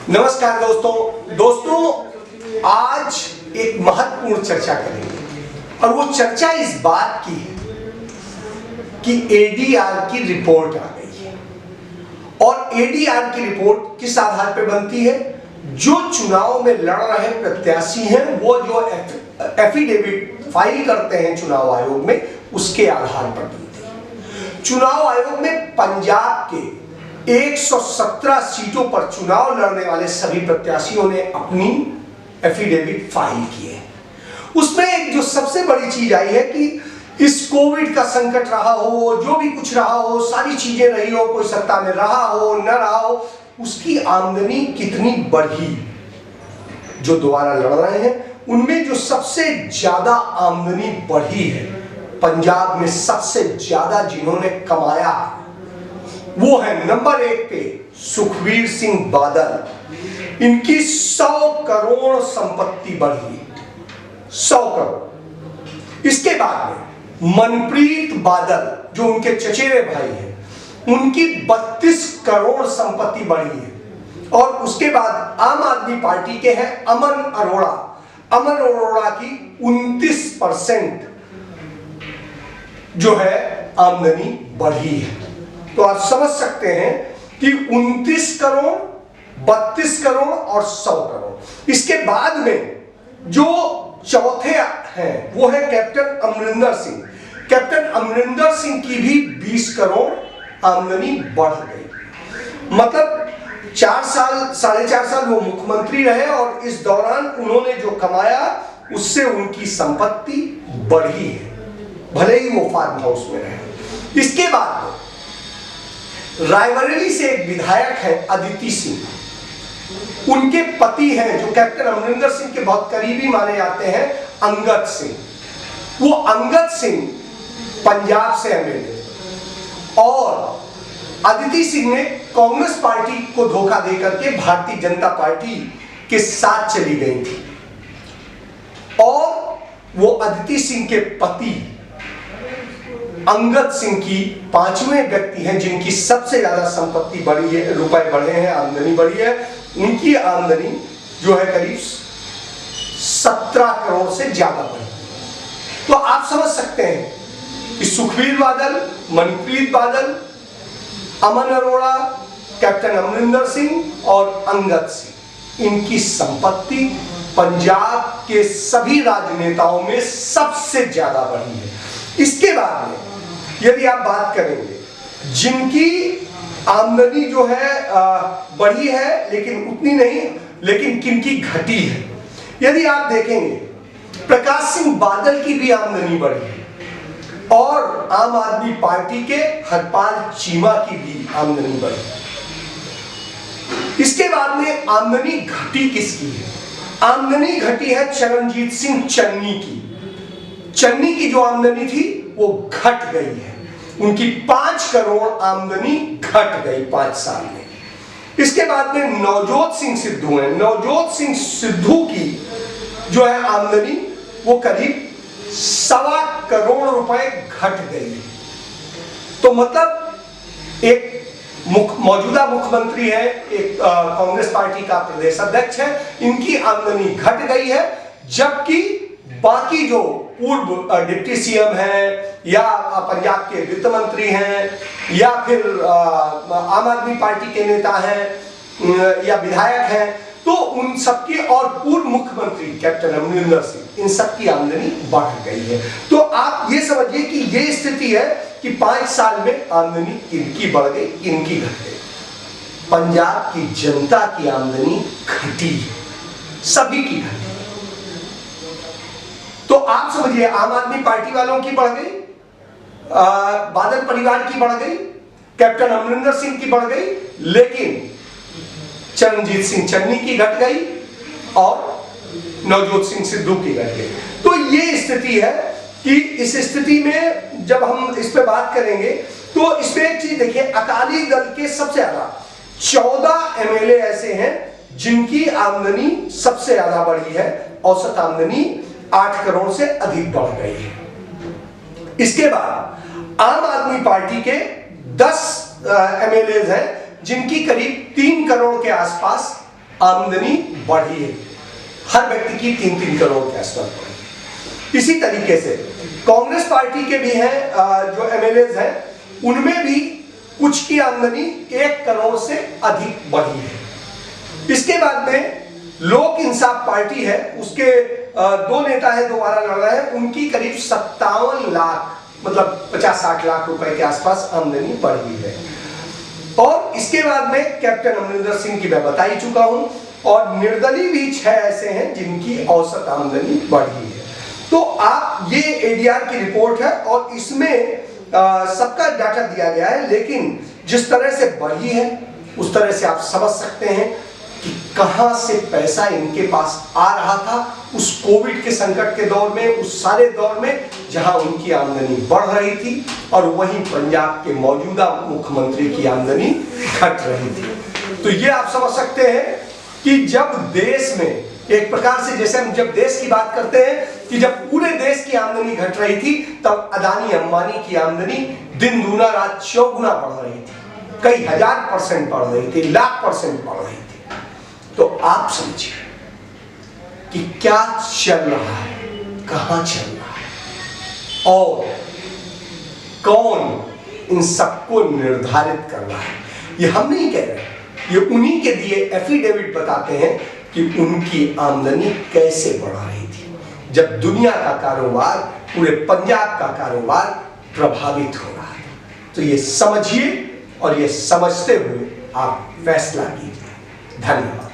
नमस्कार दोस्तों, आज एक महत्वपूर्ण चर्चा करेंगे और वो चर्चा इस बात की है कि एडीआर की रिपोर्ट आ गई है। और एडीआर की रिपोर्ट किस आधार पर बनती है? जो चुनाव में लड़ रहे प्रत्याशी हैं वो जो एफिडेविट फाइल करते हैं चुनाव आयोग में, उसके आधार पर बनती है। चुनाव आयोग में पंजाब के 117 सीटों पर चुनाव लड़ने वाले सभी प्रत्याशियों ने अपनी एफिडेविट फाइल किए। उसमें एक जो सबसे बड़ी चीज आई है कि इस कोविड का संकट रहा हो, जो भी कुछ रहा हो, सारी चीजें रही हो, कोई सत्ता में रहा हो न रहा हो, उसकी आमदनी कितनी बढ़ी। जो दोबारा लड़ रहे हैं उनमें जो सबसे ज्यादा आमदनी बढ़ी है, पंजाब में सबसे ज्यादा जिन्होंने कमाया वो है नंबर 1 पे सुखबीर सिंह बादल। इनकी 100 करोड़ संपत्ति बढ़ी, 100 करोड़। इसके बाद में मनप्रीत बादल जो उनके चचेरे भाई हैं, उनकी 32 करोड़ संपत्ति बढ़ी है। और उसके बाद आम आदमी पार्टी के हैं अमन अरोड़ा की 29% जो है आमदनी बढ़ी है। तो आप समझ सकते हैं कि 29 करोड़, 32 करोड़ और 100 करोड़। इसके बाद में जो चौथे हैं वो है कैप्टन अमरिंदर सिंह। कैप्टन अमरिंदर सिंह की भी 20 करोड़ आमदनी बढ़ गई। मतलब 4 साल, 4.5 साल वो मुख्यमंत्री रहे और इस दौरान उन्होंने जो कमाया उससे उनकी संपत्ति बढ़ी है, भले ही वो फार्म हाउस में रहे। इसके बाद रायबरेली से एक विधायक है अदिति सिंह, उनके पति हैं जो कैप्टन अमरिंदर सिंह के बहुत करीबी माने जाते हैं, अंगद सिंह। वो अंगद सिंह पंजाब से एमएलए और अदिति सिंह ने कांग्रेस पार्टी को धोखा देकर के भारतीय जनता पार्टी के साथ चली गई थी। और वो अदिति सिंह के पति अंगद सिंह की 5वें व्यक्ति हैं जिनकी सबसे ज्यादा संपत्ति बढ़ी है, रुपए बढ़े हैं, आमदनी बढ़ी है। उनकी आमदनी जो है करीब 17 करोड़ से ज्यादा बढ़ी। तो आप समझ सकते हैं कि सुखबीर बादल, मनप्रीत बादल, अमन अरोड़ा, कैप्टन अमरिंदर सिंह और अंगद सिंह, इनकी संपत्ति पंजाब के सभी राजनेताओं में सबसे ज्यादा बढ़ी है। इसके बाद में यदि आप बात करेंगे जिनकी आमदनी जो है बढ़ी है लेकिन उतनी नहीं, लेकिन किनकी घटी है, यदि आप देखेंगे प्रकाश सिंह बादल की भी आमदनी बढ़ी है और आम आदमी पार्टी के हरपाल चीमा की भी आमदनी बढ़ी। इसके बाद में आमदनी घटी किसकी है? आमदनी घटी है चरणजीत सिंह चन्नी की। चन्नी की जो आमदनी थी वो घट गई है, उनकी 5 करोड़ आमदनी घट गई 5 साल में। इसके बाद में नवजोत सिंह सिद्धू हैं। नवजोत सिंह सिद्धू की जो है आमदनी वो करीब 1.25 करोड़ रुपए घट गई। तो मतलब एक मौजूदा मुख्यमंत्री है, एक कांग्रेस पार्टी का प्रदेश अध्यक्ष है, इनकी आमदनी घट गई है, जबकि बाकी जो पूर्व डिप्टी सीएम हैं या पंजाब के वित्त मंत्री हैं या फिर आम आदमी पार्टी के नेता हैं या विधायक हैं, तो उन सबकी और पूर्व मुख्यमंत्री कैप्टन अमरिंदर सिंह, इन सबकी आमदनी बढ़ गई है। तो आप ये समझिए कि ये स्थिति है कि 5 साल में आमदनी किनकी बढ़ गई, किनकी घट गई। पंजाब की जनता की आमदनी घटी, सभी की घटी। तो आप समझिए आम आदमी पार्टी वालों की बढ़ गई, बादल परिवार की बढ़ गई, कैप्टन अमरिंदर सिंह की बढ़ गई, लेकिन चरणजीत सिंह चन्नी की घट गई और नवजोत सिंह सिद्धू की घट गई। तो ये स्थिति है कि इस स्थिति में जब हम इस पे बात करेंगे तो इसमें एक चीज देखिए, अकाली दल के सबसे ज्यादा 14 एमएलए ऐसे हैं जिनकी आमदनी सबसे ज्यादा बढ़ी है, औसत आमदनी 8 करोड़ से अधिक बढ़ गई है। इसके बाद आम आदमी पार्टी के 10 एमएलए हैं जिनकी करीब 3 करोड़ के आसपास आमदनी बढ़ी है, हर व्यक्ति की 3-3 करोड़ के आसपास बढ़ी। इसी तरीके से कांग्रेस पार्टी के भी हैं जो एमएलएज हैं, उनमें भी कुछ की आमदनी 1 करोड़ से अधिक बढ़ी है। इसके बाद में लोक इंसाफ पार्टी है, उसके 2 नेता है, दोबारा लड़ रहे हैं, उनकी करीब 57 लाख मतलब 50-60 लाख रुपए के आसपास आमदनी बढ़ी है। और इसके बाद में कैप्टन अमरिंदर सिंह की मैं बता ही चुका हूं, और निर्दलीय भी 6 ऐसे हैं जिनकी औसत आमदनी बढ़ी है। तो आप ये एडीआर की रिपोर्ट है और इसमें सबका डाटा दिया गया है, लेकिन जिस तरह से बढ़ी है उस तरह से आप समझ सकते हैं कि कहां से पैसा इनके पास आ रहा था उस कोविड के संकट के दौर में, उस सारे दौर में जहां उनकी आमदनी बढ़ रही थी और वहीं पंजाब के मौजूदा मुख्यमंत्री की आमदनी घट रही थी। तो ये आप समझ सकते हैं कि जब देश में एक प्रकार से, जैसे हम जब देश की बात करते हैं कि जब पूरे देश की आमदनी घट रही थी, तब अदानी अंबानी की आमदनी दिन दूना रात चौगुना बढ़ रही थी, कई 1000% बढ़ रही थी, लाख% बढ़ रही थी। तो आप समझिए कि क्या चल रहा है, कहां चल रहा है और कौन इन सबको निर्धारित कर रहा है। ये हम नहीं कह रहे, ये उन्हीं के दिए एफिडेविट बताते हैं कि उनकी आमदनी कैसे बढ़ रही थी जब दुनिया का कारोबार, पूरे पंजाब का कारोबार प्रभावित हो रहा है। तो ये समझिए और ये समझते हुए आप फैसला कीजिए। धन्यवाद।